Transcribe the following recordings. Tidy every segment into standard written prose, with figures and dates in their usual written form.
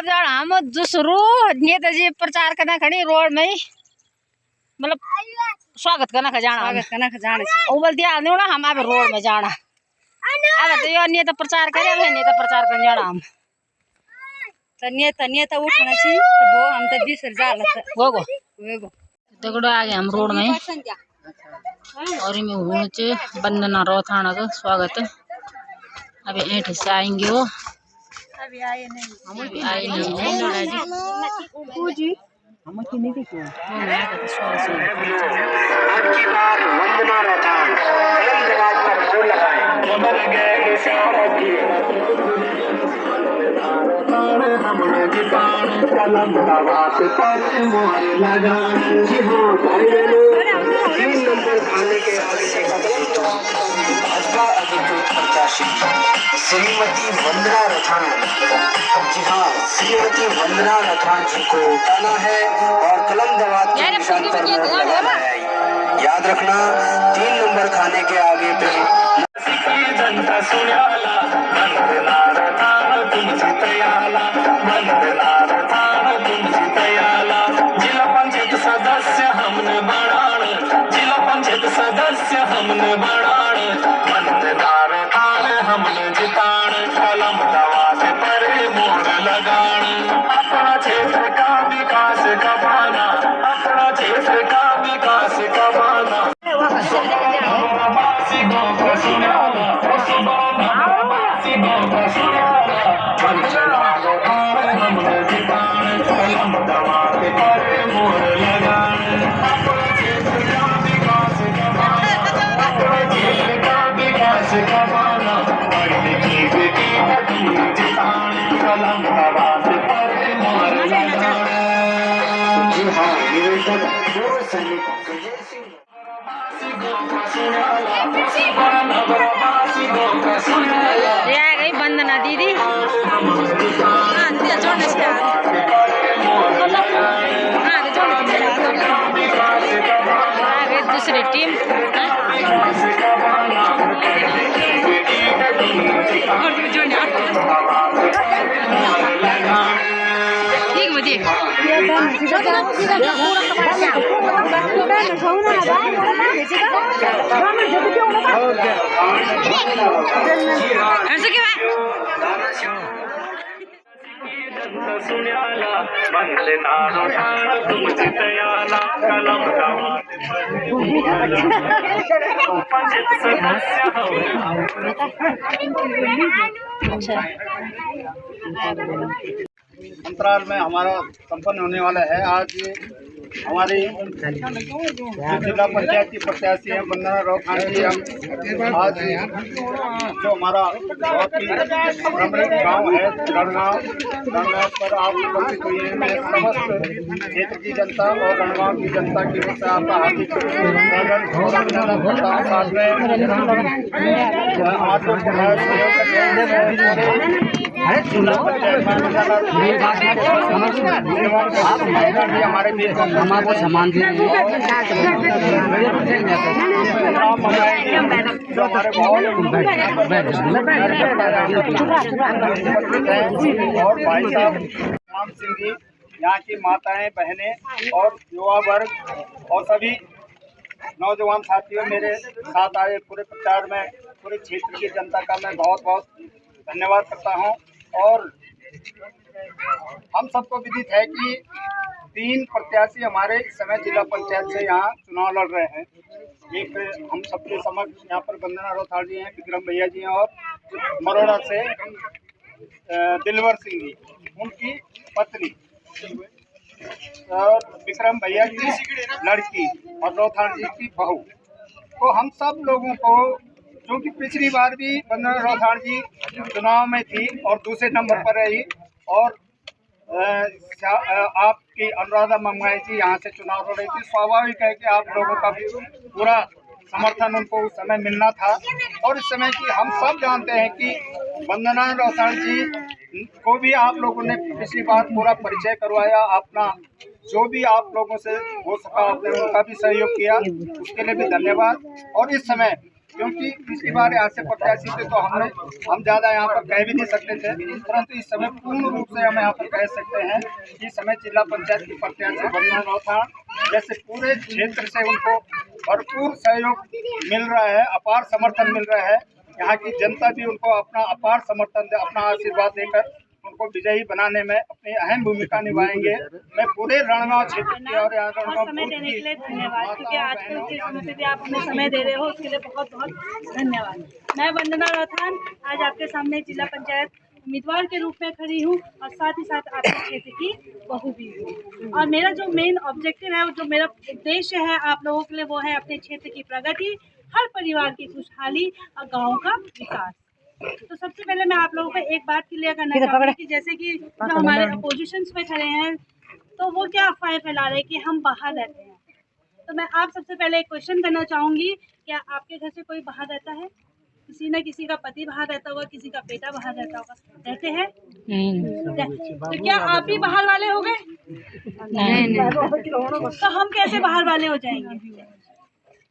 जाना हम दूसरू नेताजी प्रचार करना खड़ी रोड में मतलब स्वागत करना जाना उबल दिया ना हम अब रोड में जाना अब तो यो नेता प्रचार करे नेता प्रचार करने जाना हम नेता नेता उठना चाहिए तो वो हम तो बीस जाला वो तगड़ो आ गए हम रोड में और इनमें हुए बंदना रोथाना का स्वागत अभी ऐठ से आएंगे वो अभी आए नहीं अभी आए नहीं जी हम की नहीं देखो मैं तो स्वागत आपकी बार वंदना रथान कलम दरवाज पर फूल लगाएं बदल गए इशारा की हमने जितान कलम दरवाज पर मोहर लगाएं जी हां भाइयों 3 नंबर खाने के आगे से भाजपा अधिकृत प्रत्याशी श्रीमती वंदना रथान जी हाँ श्रीमती वंदना रथान जी को उठाना है और कलम दरवाज के निशान पर मोहर लगाना है। याद रखना 3 नंबर खाने के आगे पे जनता सुनाला वंदना रथान तुम जितयाला वंदना रथान तुम जितयाला जिला पंचायत सदस्य हमने बढ़ाण जिला पंचायत सदस्य हमने बढ़ाण वंदना रथान हमने जिताण कलम दरवाज पर मोहर लगाण अपना क्षेत्र का विकास करवाना अपना क्षेत्र का विकास करवाना ये आ गई वंदना दीदी आ गई दूसरी टीम ठीक मुझे सुन्याला वंदना रथान तुम जितयाला कलम दरवाज पंचायत सदस्य अंतराल में हमारा संपन्न होने वाला है। आज हमारी जिला पंचायत की प्रत्याशी है वंदना रथान जी हम आज जो हमारा बहुत ही समृद्ध गाँव है गणगांव पर आप उपस्थित हुई है। मैं समस्त क्षेत्र की जनता और गणगांव की जनता की ओर से आपका हार्दिक स्वागत करता हूँ। साथ में हमारे हमारे सामान और भाई साहब राम सिंह जी यहाँ की माताएं बहनें और युवा वर्ग और सभी नौजवान साथियों मेरे साथ आए पूरे प्रचार में पूरे क्षेत्र की जनता का मैं बहुत बहुत धन्यवाद करता हूँ। और हम सबको विदित है कि 3 प्रत्याशी हमारे इस समय जिला पंचायत से यहाँ चुनाव लड़ रहे हैं। एक हम सबके समक्ष यहाँ पर वंदना रथान जी हैं, विक्रम भैया जी हैं और मरोड़ा से दिलवर सिंह जी उनकी पत्नी और विक्रम भैया की लड़की और रथान जी की बहू। तो हम सब लोगों को क्योंकि पिछली बार भी वंदना रथान जी चुनाव में थी और दूसरे नंबर पर रही और आपकी अनुराधा मंगाई जी यहाँ से चुनाव लड़ रही थी। स्वाभाविक है कि आप लोगों का भी पूरा समर्थन उनको उस समय मिलना था। और इस समय की हम सब जानते हैं कि वंदना रथान जी को भी आप लोगों ने पिछली बार पूरा परिचय करवाया, अपना जो भी आप लोगों से हो सका आपने उनका भी सहयोग किया, उसके लिए भी धन्यवाद। और इस समय क्योंकि पिछली बार यहाँ से प्रत्याशी थे तो हम ज़्यादा यहाँ पर कह भी नहीं सकते थे, परंतु इस समय पूर्ण रूप से हम यहाँ पर कह सकते हैं कि इस समय जिला पंचायत की प्रत्याशी बन्ना राउत जैसे पूरे क्षेत्र से उनको भरपूर सहयोग मिल रहा है, अपार समर्थन मिल रहा है। यहाँ की जनता भी उनको अपना अपार समर्थन दे, अपना आशीर्वाद देकर उनको विजयी बनाने में अपनी अहम भूमिका निभाएंगे। मैं पूरे रणगांव क्षेत्र के और समय देने के लिए धन्यवाद, क्योंकि आजकल के समय पे भी आप हमें समय दे रहे हो, उसके लिए बहुत बहुत धन्यवाद। मैं वंदना राउत आज आपके सामने जिला पंचायत उम्मीदवार के रूप में खड़ी हूँ और साथ ही साथ आपके क्षेत्र की बहू भी हूँ। और मेरा जो मेन ऑब्जेक्टिव है, जो मेरा उद्देश्य है आप लोगों के लिए, वो है अपने क्षेत्र की प्रगति, हर परिवार की खुशहाली और गाँव का विकास। तो सबसे पहले मैं आप लोगों को एक बात क्लियर करना चाहूँगी कि जैसे कि जो हमारे अपोजिशंस में खड़े हैं तो वो क्या अफवाहें फैला रहे हैं कि हम बाहर रहते हैं। तो मैं आप सबसे पहले एक क्वेश्चन करना चाहूँगी, क्या आपके घर से कोई बाहर रहता है? किसी न किसी का पति बाहर रहता होगा, किसी का बेटा बाहर रहता होगा, रहते हैं? तो क्या आप भी बाहर वाले हो गए? नहीं। तो हम कैसे बाहर वाले हो जाएंगे?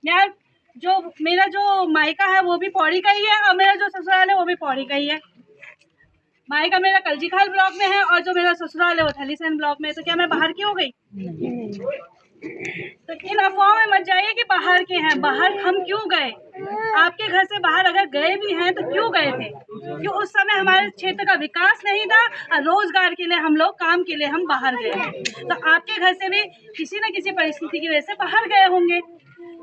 यार जो मेरा जो मायका है वो भी पौड़ी का ही है और मेरा जो ससुराल है वो भी पौड़ी का ही है। मायका मेरा कलजीखाल ब्लॉक में है और जो मेरा ससुराल है वो थलीसैंण ब्लॉक में है। तो क्या मैं बाहर की हो गई? तो इन अफवाहों में मत जाइए कि बाहर के हैं। बाहर हम क्यों गए? आपके घर से बाहर अगर गए भी हैं तो क्यों गए थे? क्यों उस समय हमारे क्षेत्र का विकास नहीं था और रोजगार के लिए हम लोग, काम के लिए हम बाहर गए। तो आपके घर से भी किसी न किसी परिस्थिति की वजह से बाहर गए होंगे।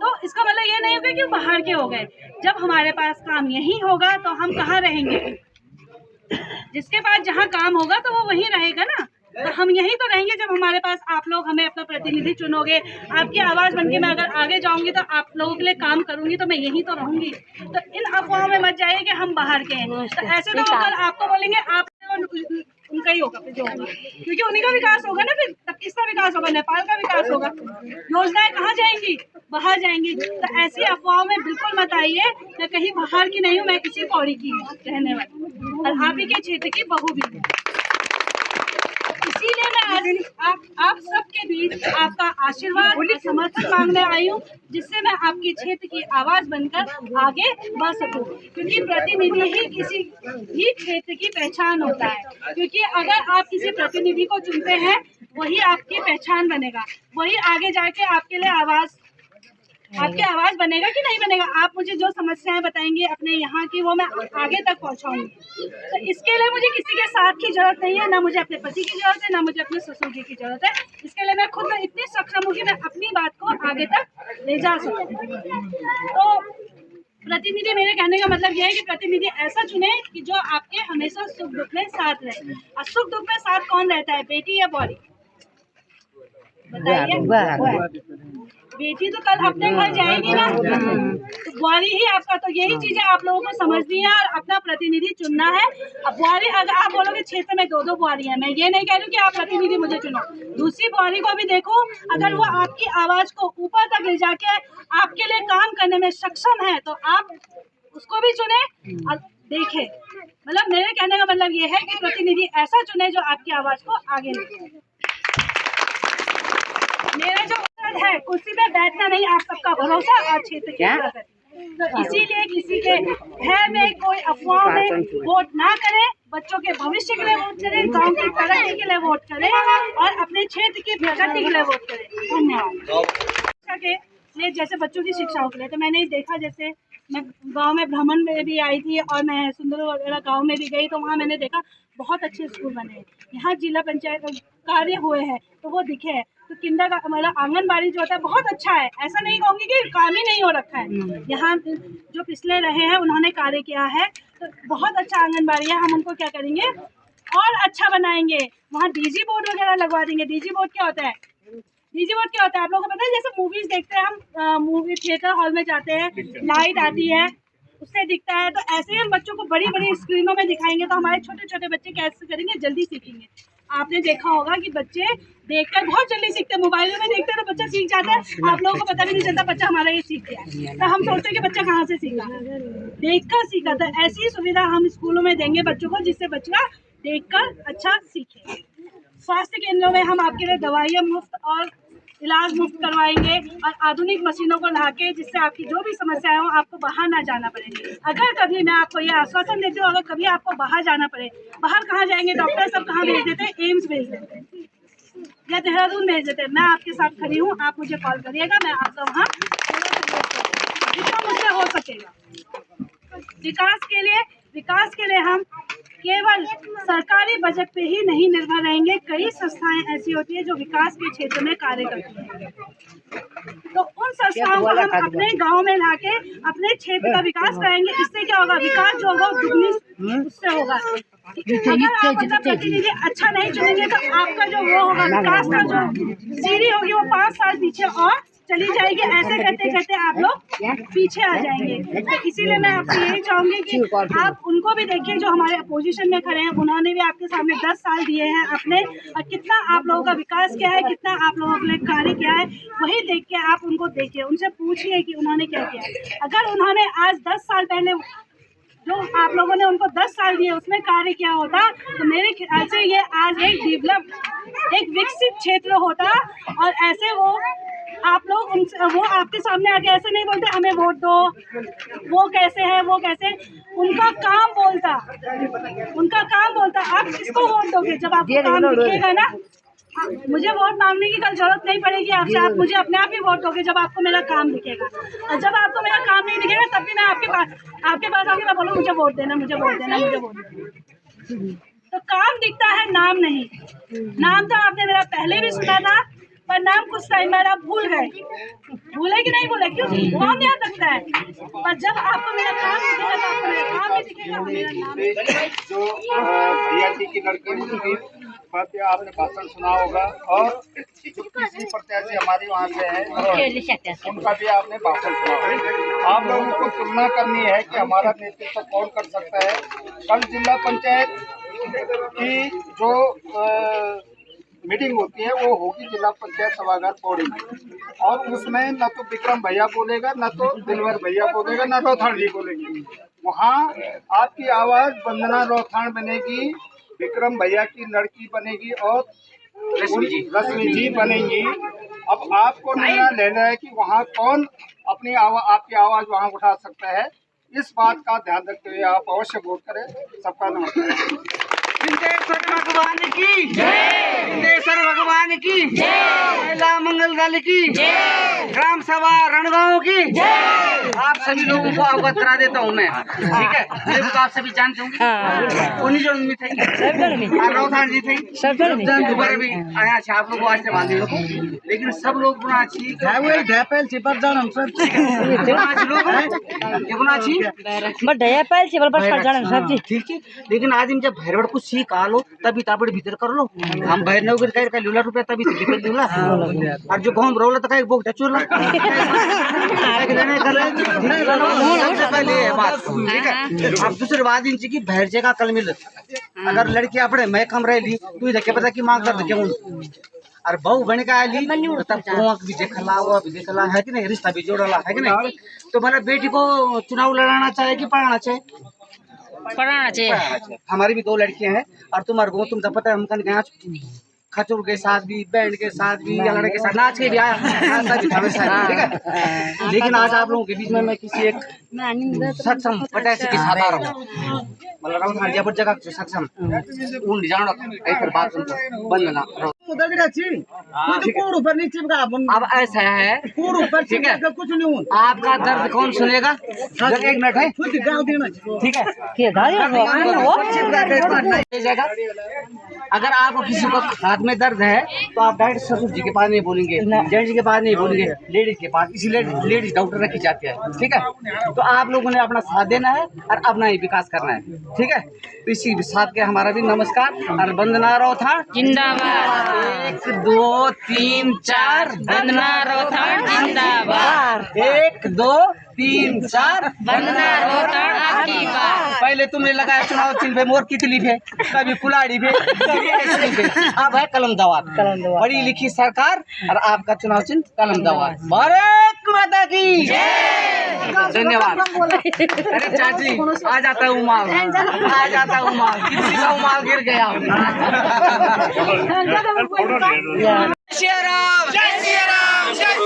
तो इसका मतलब ये नहीं होगा कि बाहर के हो गए। जब हमारे पास काम यहीं होगा तो हम कहाँ रहेंगे? जिसके पास जहाँ काम होगा तो वो वहीं रहेगा ना। तो हम यहीं तो रहेंगे जब हमारे पास आप लोग हमें अपना प्रतिनिधि चुनोगे। आपकी आवाज़ बनके मैं अगर आगे जाऊंगी तो आप लोगों के लिए काम करूंगी, तो मैं यहीं तो रहूंगी। तो इन अफवाहों में मत जाइए कि हम बाहर के हैं। तो ऐसे तो कल आपको बोलेंगे आप उनका ही होगा फिर जो होगा, क्योंकि उन्हीं का विकास होगा ना। फिर तब किसका विकास होगा? नेपाल का विकास होगा। योजनाएं कहाँ जाएंगी? बाहर जाएंगी। तो ऐसी अफवाहों में बिल्कुल मत आइए। मैं कहीं बाहर की नहीं हूँ, मैं किसी पौड़ी की रहने वाली और आप ही के क्षेत्र की बहू भी हूँ। इसीलिए मैं आज आप सबके बीच आपका आशीर्वाद और समर्थन मांगने आई हूँ, जिससे मैं आपके क्षेत्र की आवाज़ बनकर आगे बढ़ सकूँ। क्योंकि प्रतिनिधि ही किसी भी क्षेत्र की पहचान होता है। क्योंकि अगर आप किसी प्रतिनिधि को चुनते हैं वही आपकी पहचान बनेगा, वही आगे जाके आपके लिए आपकी आवाज़ बनेगा कि नहीं बनेगा। आप मुझे जो समस्याएं बताएंगे अपने यहाँ की, वो मैं आगे तक पहुँचाऊंगी। तो इसके लिए मुझे किसी के साथ की जरूरत नहीं है, ना मुझे अपने पति की जरूरत है, ना मुझे अपने ससुर जी की जरूरत है। इसके लिए मैं खुद इतनी सक्षम हूँ कि मैं अपनी बात को आगे तक ले जा सकूँ। तो प्रतिनिधि, मेरे कहने का मतलब यह है कि प्रतिनिधि ऐसा चुने कि जो आपके हमेशा सुख दुख में साथ रहे। और सुख दुख में साथ कौन रहता है, बेटी या बॉडी? बताइए। बेटी तो कल अपने घर जाएगी ना, तो बुआरी ही आपका। तो यही चीजें आप लोगों को समझनी है और अपना प्रतिनिधि चुनना है। अब बुआरी, अगर आप बोलोगे क्षेत्र में 2-2 बुआरी है, मैं ये नहीं कह रही हूँ कि आप प्रतिनिधि मुझे चुनो। दूसरी बुआरी को भी देखो, अगर वो आपकी आवाज को ऊपर तक ले जाके आपके लिए काम करने में सक्षम है तो आप उसको भी चुने और देखे। मतलब मेरे कहने का मतलब ये है कि प्रतिनिधि ऐसा चुने जो आपकी आवाज को आगे ले। मेरा जो उत्तर है, कुर्सी पे बैठना नहीं, आप सबका भरोसा और क्षेत्र की प्रगति। तो इसीलिए किसी के भय में, कोई अफवाह में वोट ना करें। बच्चों के भविष्य के लिए वोट करें, गांव की प्रगति के लिए वोट करें और अपने क्षेत्र की प्रगति के लिए वोट करें। धन्यवाद। शिक्षा के लिए, जैसे बच्चों की शिक्षाओं के लिए, तो मैंने देखा, जैसे मैं गांव में भ्रमण में भी आई थी और मैं सुंदर वगैरह गाँव में भी गई, तो वहाँ मैंने देखा बहुत अच्छे स्कूल बने हैं। यहाँ जिला पंचायत कार्य हुए हैं तो वो दिखे हैं। तो किंडर का हमारा आंगनबाड़ी जो होता है बहुत अच्छा है। ऐसा नहीं कहूँगी कि काम ही नहीं हो रखा है। यहाँ जो पिछले रहे हैं उन्होंने कार्य किया है, तो बहुत अच्छा आंगनबाड़ी है। हम उनको क्या करेंगे और अच्छा बनाएंगे। वहाँ डीजी बोर्ड वगैरह लगवा देंगे। डीजी बोर्ड क्या होता है? डीजी बोर्ड क्या होता है आप लोगों को पता है? जैसे मूवीज देखते हैं हम, मूवी थिएटर हॉल में जाते हैं, लाइट आती है, उससे दिखता है। तो ऐसे ही हम बच्चों को बड़ी बड़ी स्क्रीनों में दिखाएंगे तो हमारे छोटे छोटे बच्चे कैसे करेंगे, जल्दी सीखेंगे। आपने देखा होगा कि बच्चे देखकर बहुत जल्दी सीखते हैं। मोबाइल में देखते हैं तो बच्चा सीख जाता है, आप लोगों को पता भी नहीं चलता बच्चा हमारा ये सीख गया है। तो हम सोचते हैं कि बच्चा कहाँ से सीखा, देखकर सीखा। तो ऐसी सुविधा हम स्कूलों में देंगे बच्चों को, जिससे बच्चा देखकर अच्छा सीखे। स्वास्थ्य केंद्रों में हम आपके लिए दवाइयाँ मुफ्त और इलाज मुफ्त करवाएंगे और आधुनिक मशीनों को लाके जिससे आपकी जो भी समस्याएं हो आपको बाहर ना जाना पड़े। अगर कभी मैं आपको ये आश्वासन देती हूँ, अगर कभी आपको बाहर जाना पड़े, बाहर कहाँ जाएंगे डॉक्टर सब कहाँ भेज देते हैं, एम्स भेज देते हैं या देहरादून भेज देते हैं। मैं आपके साथ खड़ी हूँ, आप मुझे कॉल करिएगा, मैं आपका वहाँ जितना मुझसे हो सकेगा। विकास के लिए हम केवल सरकारी बजट पे ही नहीं निर्भर रहेंगे। कई संस्थाएं ऐसी होती है जो विकास के क्षेत्र में कार्य करती हैं, तो उन संस्थाओं को हम अपने गांव में लाके अपने क्षेत्र का विकास कराएंगे। इससे क्या होगा, विकास जो होगा दुगनी उससे होगा। अगर आप अपना प्रतिनिधि अच्छा नहीं चुनेंगे तो आपका जो वो होगा विकास का जो सीढ़ी होगी वो 5 साल पीछे और चली जाएगी। ऐसे करते करते आप लोग पीछे आ जाएंगे। तो इसीलिए मैं आपसे यही चाहूंगी कि आप उनको भी देखिए जो हमारे अपोजिशन में खड़े हैं, उन्होंने भी आपके सामने 10 साल दिए हैं अपने, और कितना आप लोगों का विकास किया है, कितना आप लोगों के लिए कार्य किया है, वही देख के आप उनको देखिए, उनसे पूछिए कि उन्होंने क्या किया। अगर उन्होंने आज 10 साल पहले जो आप लोगों ने उनको 10 साल दिए उसमें कार्य किया होता तो मेरे ख्याल से ये आज एक डेवलप एक विकसित क्षेत्र होता। और ऐसे वो आप लोग उनसे वो आपके सामने आके ऐसे नहीं बोलते हमें वोट दो, वो कैसे है वो कैसे, उनका काम बोलता। आप किसको वोट दोगे जब आपको काम दिखेगा ना। मुझे वोट मांगने की कल जरूरत नहीं पड़ेगी आपसे, आप मुझे अपने आप ही वोट दोगे जब आपको मेरा काम दिखेगा। और जब आपको मेरा काम नहीं दिखेगा तब भी मैं आपके पास आके मैं बोलूँ मुझे वोट देना। तो काम दिखता है, नाम नहीं। नाम तो आपने मेरा पहले भी सुना था, पर नाम कुछ टाइम बाद आप भूले कि नहीं भूले, क्यों नाम याद रखता है। पर जब आपको मेरा काम दिखेगा तो आपको मेरा काम भी दिखेगा, मेरा नाम भी दिखेगा। जो भैया जी की लड़की बात आपने भाषण सुना होगा, और जो किसी प्रत्याशी हमारे वहाँ से है उनका भी आपने भाषण सुना होगा। आप लोगों को तुलना करनी है कि हमारा नेतृत्व कौन कर सकता है। कल जिला पंचायत की जो मीटिंग होती है वो होगी जिला पंचायत सभागार पौड़ी में, और उसमें न तो विक्रम भैया बोलेगा, न तो दिलवर भैया बोलेगा, न रोथाण जी बोलेगी। वहाँ आपकी आवाज़ वंदना रोथाण बनेगी, विक्रम भैया की लड़की बनेगी और रश्मि जी बनेंगी। अब आपको निर्णय लेना है कि वहाँ कौन अपनी आपकी आवाज़ वहाँ उठा सकता है। इस बात का ध्यान रखते हुए आप अवश्य वोट करें। सबका नमस्कार। भगवान की जय, सिद्धेश्वर भगवान की जय, महिला मंगल दल की जय, ग्राम सभा रणगांव की जय। आप सभी लोगों को अवगत करा देता हूँ मैं, ठीक है। मेरे को आप सभी जानते होंगे, उन्हीं जो उनमें थे रोथाण जी थे, दोबारा भी आया आप लोग आज से बांधे हो, लेकिन सब लोग गुना अच्छी ठीक है। लेकिन आज जब भैरवड़ कुछ सीख आ लो तभी ताबड़ भीतर कर लो। हम भैर नौकर का लूला रुपया तभी तो निकल दूला, और जो गांव रोला तक बोक चूला पहले बात, ठीक है। अब दूसरी बात इनसे की भैर जगह कल मिल, अगर लड़की अपने मैं कम रह ली तू देखे पता की मांग कर क्यों, और बहू बन का ली तब भी देखला हुआ भी देखला है कि नहीं, रिश्ता भी जोड़ला है कि नहीं। तो मतलब बेटी को चुनाव लड़ाना चाहिए कि पढ़ाना चाहिए? पढ़ाना चाहिए। हमारी भी 2 लड़कियां हैं, और तुम्हारे को तुम तो पता है हम कन गया खचुर के साथ भी, बैंड के साथ भी, या लड़के के साथ नाच के भी आया, ठीक है। लेकिन आज आप लोगों के बीच में मैं किसी एक सक्षम प्रत्याशी के साथ आ रहा हूँ, मतलब जबर जगह सक्षम उन जानो फिर बात बंदना अब ऐसा है, ठीक है। आपका दर्द कौन सुनेगा? 1 मिनट है, ठीक है। अगर आपको किसी को हाथ में दर्द है तो आप डायरेक्ट ससुर जी के पास नहीं बोलेंगे, जेंट्स जी के पास नहीं बोलेंगे, लेडीज के पास, इसीलिए लेडीज डॉक्टर रखी जाती है, ठीक है। तो आप लोगों ने अपना साथ देना है और अपना ही विकास करना है, ठीक है। इसी साथ के हमारा भी नमस्कार और वंदना रोथाण जिंदाबाद। 1 2 3 4 वंदना रोथाण जिंदाबाद। 1 2 3 4 वंदना रोथाण आपकी बात। पहले तुमने लगाया चुनाव चिन्ह पे मोर की तकलीफ है, कभी कुलाड़ी पे, अब है कलम दवात। पढ़ी लिखी सरकार और आपका चुनाव चिन्ह कलम दवात। भारत माता की धन्यवाद। अरे चाची आ जाता हूँ माल, आ जाता हूँ माल, किसी का माल गिर गया। सियाराम जय सियाराम जय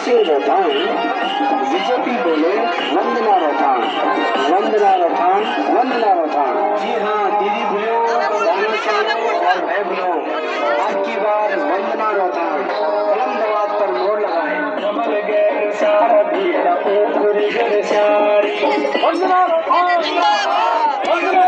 सिंह रथान बीजेपी बोले वंदना रथान वंदना रथान वंदना रथान। जी हाँ दीदी भैया और भाई बहनों, आज की बार वंदना रथान कलम दवात पर मोड़ लगाए कमल गैर सारा भीड़ ऊपरी गैर सारी वंदना रथान वंदना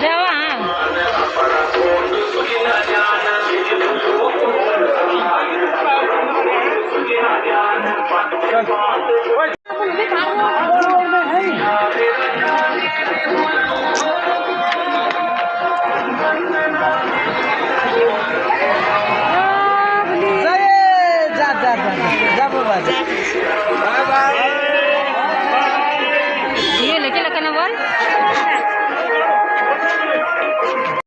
जवा